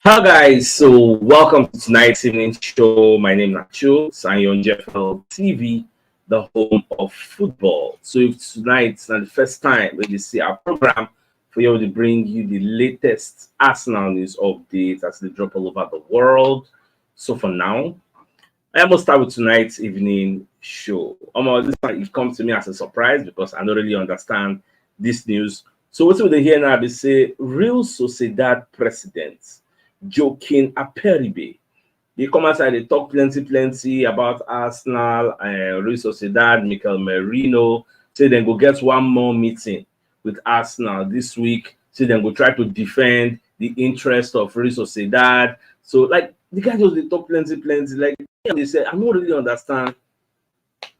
Hi guys, so welcome to tonight's evening show. My name is CHUKS and you're on JFL TV, the home of football. So if tonight's not the first time when you see our program, for you to bring you the latest Arsenal news updates as they drop all over the world. So for now, I must start with tonight's evening show. This one it comes to me as a surprise because I don't really understand this news. So what we hear now, they say Real Sociedad president Joaquin Aperibe. They come outside, they talk plenty about Arsenal, Real Sociedad, Mikel Merino. Say then go get one more meeting with Arsenal this week. Say then go try to defend the interest of Real Sociedad. So like the guy just they talk plenty. Like they say, I don't really understand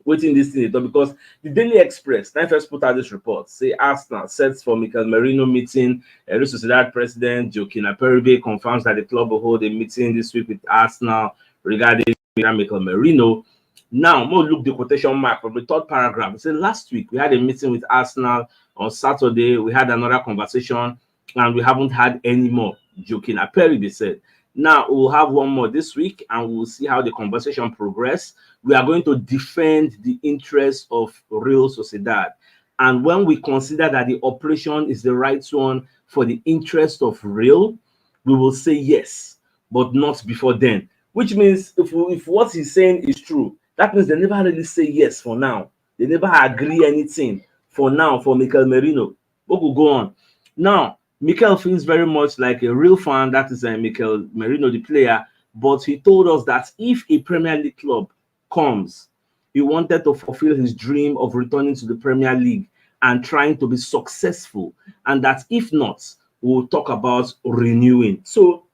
waiting this thing because the Daily Express now first put out this report. Say Arsenal sets for Mikel Merino meeting. Real Sociedad president Joaquin Aperibe confirms that the club will hold a meeting this week with Arsenal regarding Mikel Merino. Now, more look the quotation mark from the third paragraph. It said last week we had a meeting with Arsenal on Saturday. We had another conversation and we haven't had any more. Joaquin Aperibe said. Now we'll have one more this week and we'll see how the conversation progress. We are going to defend the interests of Real Sociedad. And when we consider that the operation is the right one for the interest of Real, we will say yes, but not before then. Which means if what he's saying is true, that means they never really say yes for now. They never agree anything for now for Mikel Merino. What will go on? Now, Mikel feels very much like a real fan. That is Mikel Merino, the player. But he told us that if a Premier League club comes, he wanted to fulfill his dream of returning to the Premier League and trying to be successful. And that if not, we'll talk about renewing. So,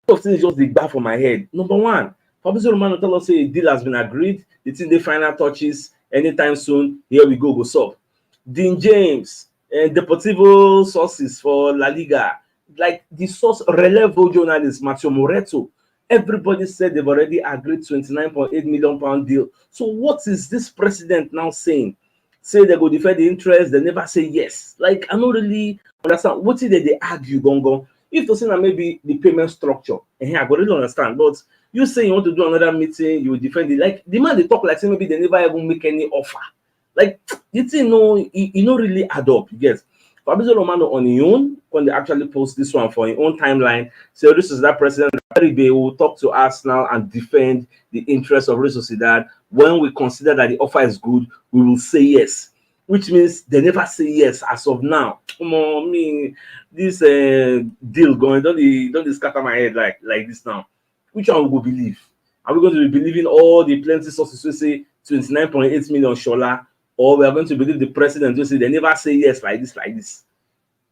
things just the back for my head. Number one, Fabrizio Romano tell us a deal has been agreed. It's in the final touches anytime soon. Here we go sup. Dean James and Deportivo sources for La Liga, like the source Relevo journalist Matteo Moretto, everybody said they've already agreed 29.8 million pound deal. So what is this president now saying? Say they go defend the interest, they never say yes. Like I don't really understand what did they argue gongo. If to say that maybe the payment structure, and I really understand, but you say you want to do another meeting, you will defend it. Like the man they talk like say maybe they never even make any offer. Like you know, you don't really add up. Yes, Fabrizio Romano on his own when they actually post this one for his own timeline. So this is that president will talk to Arsenal and defend the interests of Real Sociedad. When we consider that the offer is good, we will say yes. Which means they never say yes as of now. Come on, me this deal going don't scatter my head like this now. Which one we will believe? Are we going to be believing all the plenty sources who say 29.8 million shola? Or we are going to believe the president who say they never say yes like this.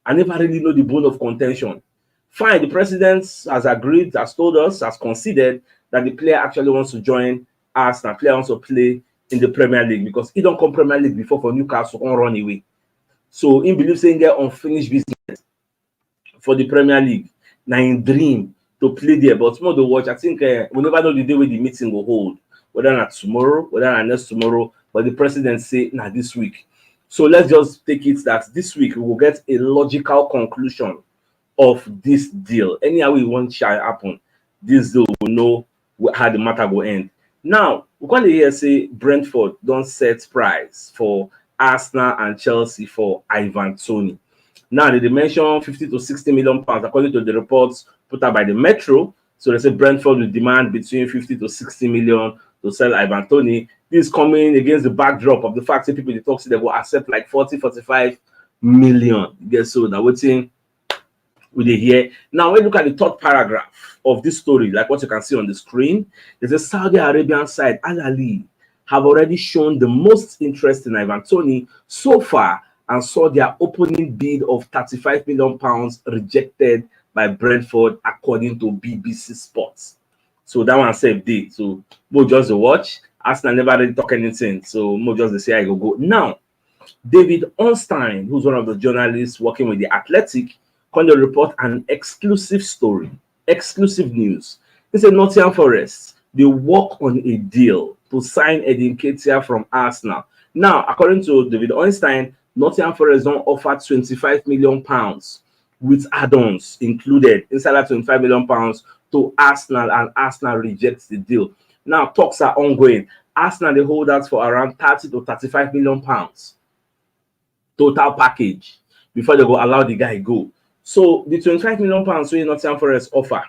I never really know the bone of contention. Fine, the president has agreed, has told us, has considered that the player actually wants to join us, and the player wants to play in the Premier League because he don't come Premier League before for Newcastle and run away. So he believes saying get unfinished business for the Premier League. Now in dream to play there, but more to watch. I think we never know the day where the meeting will hold, whether not tomorrow, whether not next tomorrow. But the president say, nah, this week. So let's just take it that this week we will get a logical conclusion of this deal. Anyhow we want shall happen, this deal will know how the matter will end. Now, we can hear say Brentford don't set price for Arsenal and Chelsea for Ivan Toney. Now, they mention 50 to 60 million pounds according to the reports put out by the Metro. So they say Brentford will demand between 50 to 60 million to sell Ivan Toney. This is coming against the backdrop of the fact that people in the talk say they will accept like 40-45 million. Guess so that waiting with the here. Now, when you look at the third paragraph of this story, like what you can see on the screen, there's a Saudi Arabian side, Al Ali, have already shown the most interest in Ivan Toney so far and saw their opening bid of 35 million pounds rejected by Brentford, according to BBC Sports. So that one saved day. So more just a watch. Arsenal never really talk anything. So more just the say I go. Now, David Ornstein, who's one of the journalists working with the Athletic, going to report an exclusive story, exclusive news. He said Nottingham Forest, they work on a deal to sign Nketiah from Arsenal. Now, according to David Ornstein, Nottingham Forest don't offer 25 million pounds with add-ons included inside that £25 million to Arsenal, and Arsenal rejects the deal. Now talks are ongoing. Arsenal, they hold out for around 30 to 35 million pounds total package before they go allow the guy go. So the £25 million wey Nottingham Forest offer,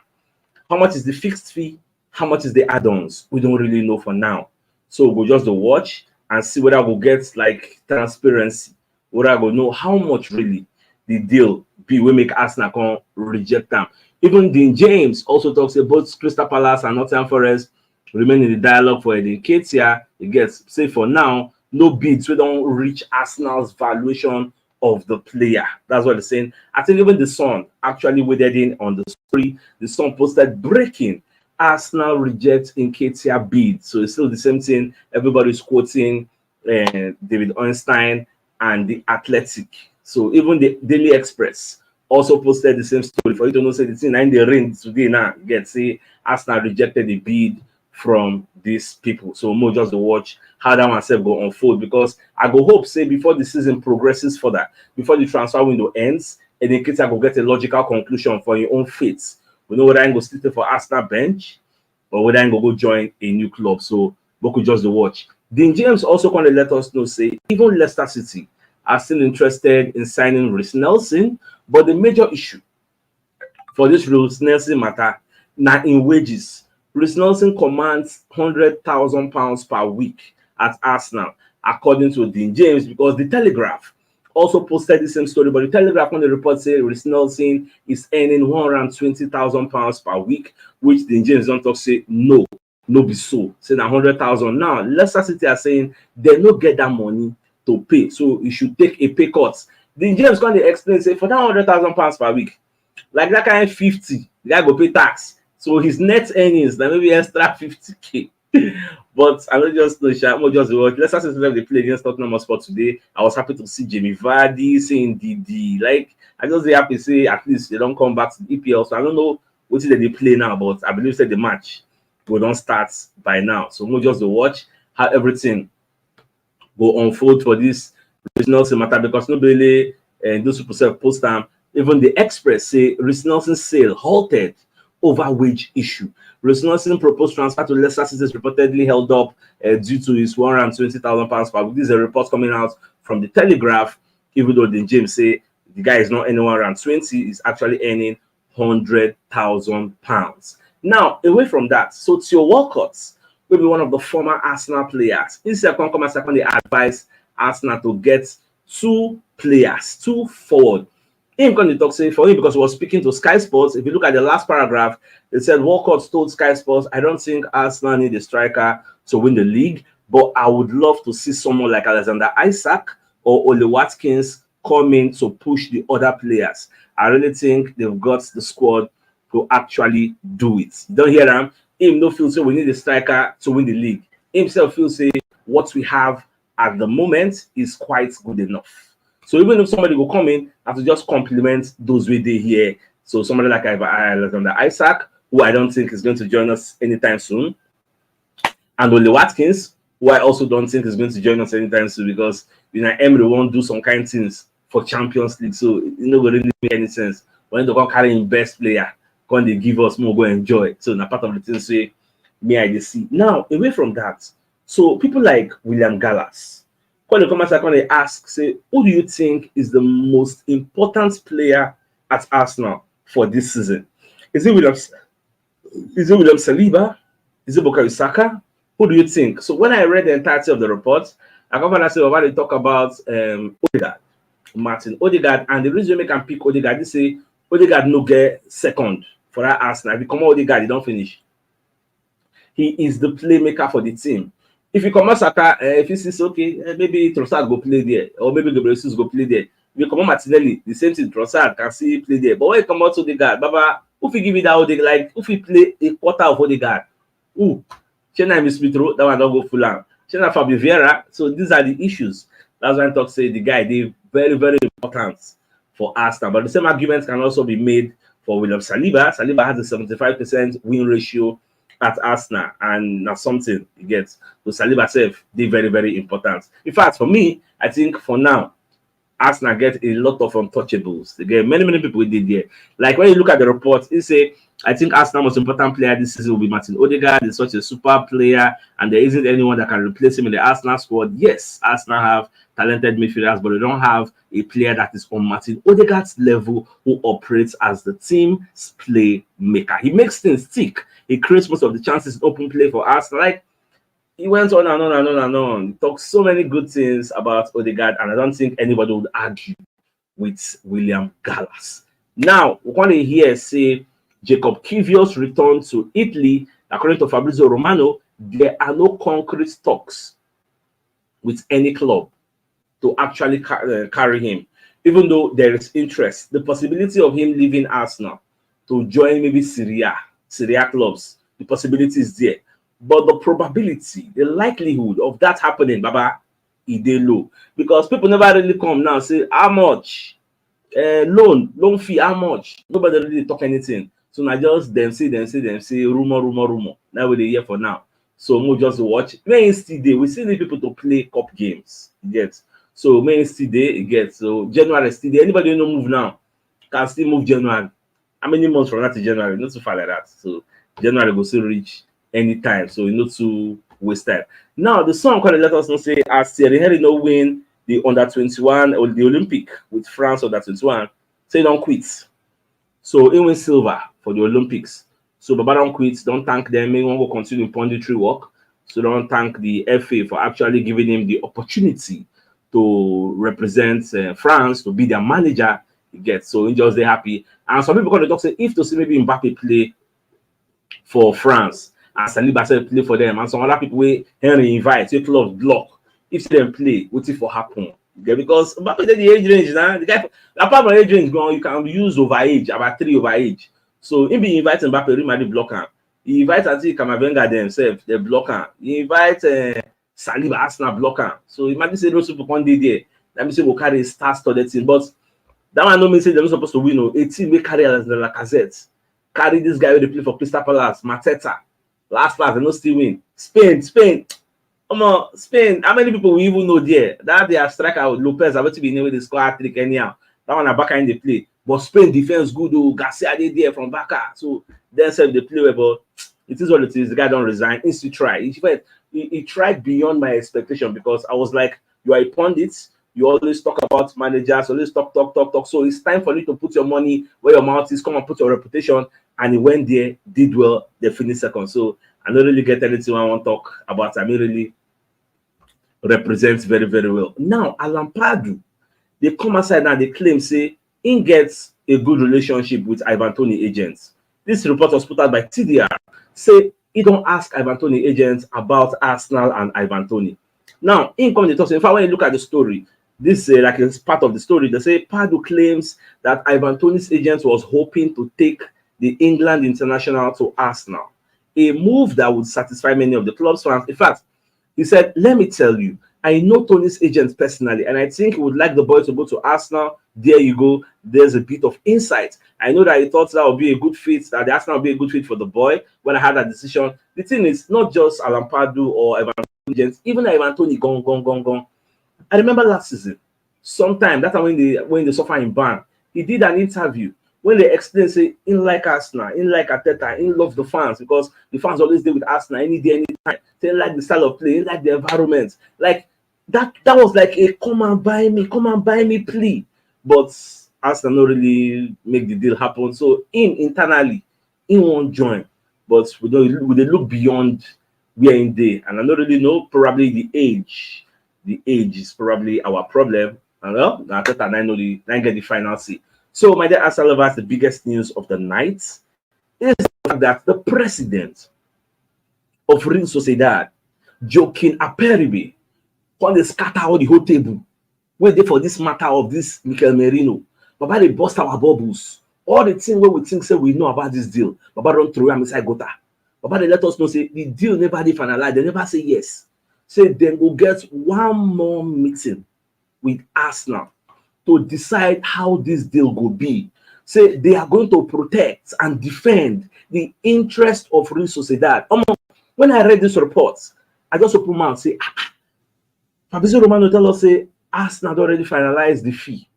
how much is the fixed fee? How much is the add-ons? We don't really know for now. So we'll just watch and see whether we'll get like transparency, whether we'll know how much really the deal be will make Arsenal come reject them. Even Dean James also talks about Crystal Palace and Nottingham Forest remain in the dialogue for Nketiah. It gets say for now, no bids. We don't reach Arsenal's valuation of the player. That's what they're saying. I think even the Sun actually waded in on the story. The Sun posted breaking: Arsenal rejects Nketiah bid. So it's still the same thing. Everybody's quoting David Einstein and the Athletic. So even the Daily Express also posted the same story. For you to know, say the thing in the ring today now, you get say Arsenal rejected the bid from these people. So more just to watch how that one self go unfold, because I go hope say before the season progresses further, before the transfer window ends, and then Nketiah go get a logical conclusion for your own fate. We know whether I go stay for Arsenal bench or whether I go join a new club. So we could just watch. Dean James also going to let us know say even Leicester City are still interested in signing Reiss Nelson, but the major issue for this Reiss Nelson matter now in wages. Reiss Nelson commands £100,000 per week at Arsenal, according to Dean James, because the Telegraph also posted the same story. But the Telegraph on the report say Reiss Nelson is earning £120,000 per week, which Dean James don't talk say no be so. Say that 100,000. Now Leicester City are saying they no get that money to pay, so you should take a pay cut. Dean James can explain say for that £100,000 per week, like that kind of 50, the guy go pay tax. So his net earnings, that maybe extra 50k. But I don't just know, I'm just watch. Let's say they play against Tottenham Hotspur today. I was happy to see Jamie Vardy saying DD. Like, I just happy to say at least they don't come back to the EPL. So I don't know what they play now, but I believe that the match will don't start by now. So we'll just watch how everything will unfold for this Reiss Nelson matter, because nobody and those people say post time. Even the Express say Reiss Nelson's sale halted over wage issue. Reiss Nelson proposed transfer to Leicester City is reportedly held up due to his £120,000 per week. This is a report coming out from the Telegraph, even though the James say the guy is not earning 120, he's actually earning £100,000. Now, away from that, so Theo Walcott will be one of the former Arsenal players. In second, they advise Arsenal to get two forward. Him going to talk say for him, because he was speaking to Sky Sports. If you look at the last paragraph, it said Walcott told Sky Sports, I don't think Arsenal need a striker to win the league, but I would love to see someone like Alexander Isak or Ole Watkins come in to push the other players. I really think they've got the squad to actually do it. Don't hear him. Him no feel say we need a striker to win the league. Himself feel say what we have at the moment is quite good enough. So even if somebody will come in, I have to just compliment those way they here. So somebody like Alexander Isak, who I don't think is going to join us anytime soon, and Ole Watkins, who I also don't think is going to join us anytime soon, because Emery won't do some kind of things for Champions League, so it not going to really make any sense. When they go carry in best player, when they give us more, go enjoy. So na part of the things say me I see. Now away from that, so people like William Gallas. When they come out, when they ask, say, who do you think is the most important player at Arsenal for this season? Is it William Saliba? Is it Bukayo Saka? Who do you think? So when I read the entirety of the report, I come and I say, they talk about Odegaard, Martin Odegaard, and the reason we can pick Odegaard, they say Odegaard no get second for that Arsenal. If you come out Odegaard, he don't finish. He is the playmaker for the team. If you come out Saka, if you see okay, maybe Trossard go play there, or maybe Gabriel Jesus go play there. If you come out Martinelli, the same thing. Trossard can see play there. But when you come out Odegaard, Baba, if you give me that Odegaard, like if you play a quarter of Odegaard, Chena Smith Rowe, that one don't go full on. Chena Fabio Vieira. So these are the issues. That's why I talk say the guy they very, very important for Arsenal. But the same argument can also be made for William Saliba. Saliba has a 75% win ratio at Arsenal, and that's something you get. So Saliba self, they very, very important. In fact, for me, I think for now, Arsenal get a lot of untouchables. They get many people did there. Like when you look at the report, it say I think Arsenal's most important player this season will be Martin Odegaard. He's such a super player, and there isn't anyone that can replace him in the Arsenal squad. Yes, Arsenal have talented midfielders, but they don't have a player that is on Martin Odegaard's level who operates as the team's playmaker. He makes things tick. He creates most of the chances in open play for Arsenal. Like, he went on and on and on and on. He talked so many good things about Odegaard, and I don't think anybody would argue with William Gallas. Now, we want to hear say Jacob Kiwior's return to Italy. According to Fabrizio Romano, there are no concrete talks with any club to actually carry him, even though there is interest. The possibility of him leaving Arsenal to join maybe Syria clubs, the possibility is there. But the probability, the likelihood of that happening, Baba, is low. Because people never really come now and say, how much? Loan fee, how much? Nobody really talk anything. So now just them say, rumor. Now we here for now. So we'll just watch. May still day. We still need people to play cup games. Yes. So May still day, get. So January still day. Anybody no move now? Can still move January. How many months from that to January? Not too far like that. So January will still reach anytime, so you not to waste time. Now the song kind of let us know say as Thierry Henry no win the under-21 or the Olympic with France under-21, say don't quit. So he win silver for the Olympics. So Baba don't quit, don't thank them. Anyone will continue punditry work. So don't thank the FA for actually giving him the opportunity to represent France, to be their manager. He gets so he just they happy. And some people going to talk say if to see maybe Mbappe play for France. And Saliba said play for them, and some other people where Henry invite, your club block. If them play, what's it for happen? Okay, because Mbappe the age range now, the guy apart from age range gone, you can use over age, about 3 over age. So if he invite Mbappe, Real block him. He invite Anti Camavinga themselves, they block him. He invite Saliba, Arsenal block him. So imagine say those people can't do there. Let me say we'll carry stars to the team, but that one no mean say they're not supposed to win. A team may carry as the Lacazette, carry this guy who they play for Crystal Palace, Mateta. Last, they no still win. Spain. Spain. How many people we even know there? That they are striker Lopez, I want to be name with the score trick anyhow. That one are back in the play. But Spain defense good though. Garcia they there from back. So then said they play well, but it is what it is. The guy don't resign. He still try. He tried beyond my expectation because I was like, you are a pundit. You always talk about managers, always talk. So it's time for you to put your money where your mouth is. Come and put your reputation. And he went there, did well, they finished second. So I don't really get anything I want to talk about. I mean, really represents very, very well. Now, Alan Pardew, they come outside now, they claim, say, he gets a good relationship with Ivan Toney agents. This report was put out by TDR. Say, he don't ask Ivan Toney agents about Arsenal and Ivan Toney. Now, in come the talk, in fact, when you look at the story, this like it's part of the story. They say Pardew claims that Ivan Toney's agent was hoping to take the England international to Arsenal, a move that would satisfy many of the club's fans. In fact, he said, let me tell you, I know Tony's agent personally, and I think he would like the boy to go to Arsenal. There you go. There's a bit of insight. I know that he thought that would be a good fit, that the Arsenal would be a good fit for the boy when I had that decision. The thing is, not just Alan Pardew or Ivan Toney agents, even Ivan Toney gone. I remember last season, sometime, that time when they suffer in ban, he did an interview when they explain, say, in like Arsenal, in like Nketiah, in love the fans, because the fans always deal with Arsenal any day, anytime. They like the style of play, they like the environment. Like that was like a come and buy me plea. But Arsenal not really make the deal happen. So internally, he won't join. But we look beyond where in day. And I don't really know, probably the age. The age is probably our problem. And well, I thought I know I get the final say. So, my dear Arsenal lovers, the biggest news of the night is that the president of Reiss Sociedad, Joaquin Aperibe, when they scatter all the whole table, wait for this matter of this Mikel Merino. Baba, they bust our bubbles. All the things where we think say we know about this deal, Baba don't throw them inside gutter. Baba, they let us know say the deal never be finalized. They never say yes. Say then we'll get one more meeting with Arsenal to decide how this deal will be. Say they are going to protect and defend the interest of Reiss Sociedad. When I read this report, I just open my mouth and say, Fabrizio Romano tell us, say, Arsenal had already finalized the fee.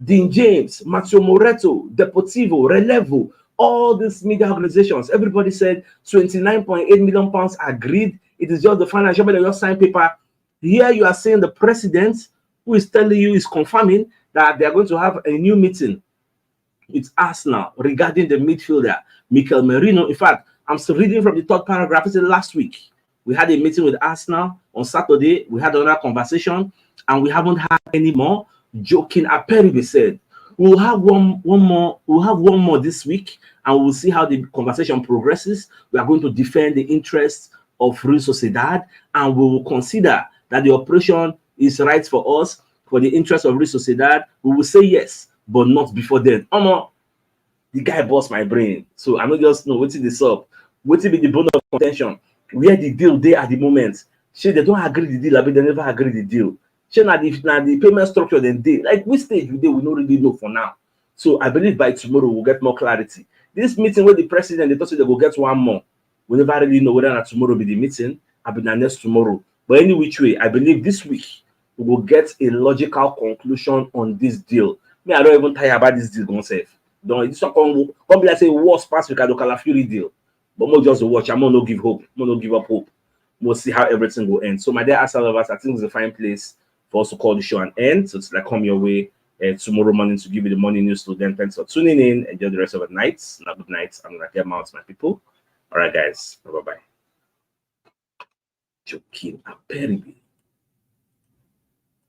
Dean James, Matteo Moretto, Deportivo, Relevo, all these media organizations, everybody said 29.8 million pounds agreed. It is just the financial, but they just sign paper. Here you are saying the president, who is telling you, is confirming that they are going to have a new meeting with Arsenal regarding the midfielder, Mikel Merino. In fact, I'm still reading from the third paragraph. It said last week, we had a meeting with Arsenal on Saturday. We had another conversation, and we haven't had any more. Joking Aperibe said, we'll have one more this week, and we'll see how the conversation progresses. We are going to defend the interests of Reiss Sociedad, and we will consider that the operation is right for us, for the interest of Reiss Sociedad. We will say yes, but not before then. The guy bust my brain. So I don't just know what's this up. What's be the bone of contention? Where the deal they at the moment? They don't agree the deal, but they never agree the deal. Now the payment structure then they like which stage we don't really know for now. So I believe by tomorrow we'll get more clarity. This meeting with the president, they thought they will get one more. We never really know whether or not tomorrow will be the meeting. I'll be the next tomorrow. But any which way, I believe this week we will get a logical conclusion on this deal. Me, I don't even tire about this deal going safe. Don't this one come be like say worst pass Ricardo Calafiori deal. But more just watch. I'm not give hope. I'm not give up hope. We'll see how everything will end. So my dear Arsenal lovers, I think it's a fine place for us to call the show an end. So it's like come your way tomorrow morning to give you the morning news. So then thanks for tuning in. Enjoy the rest of the night. Now good night. I'm gonna get out, my people. All right, guys. Bye bye. Joking,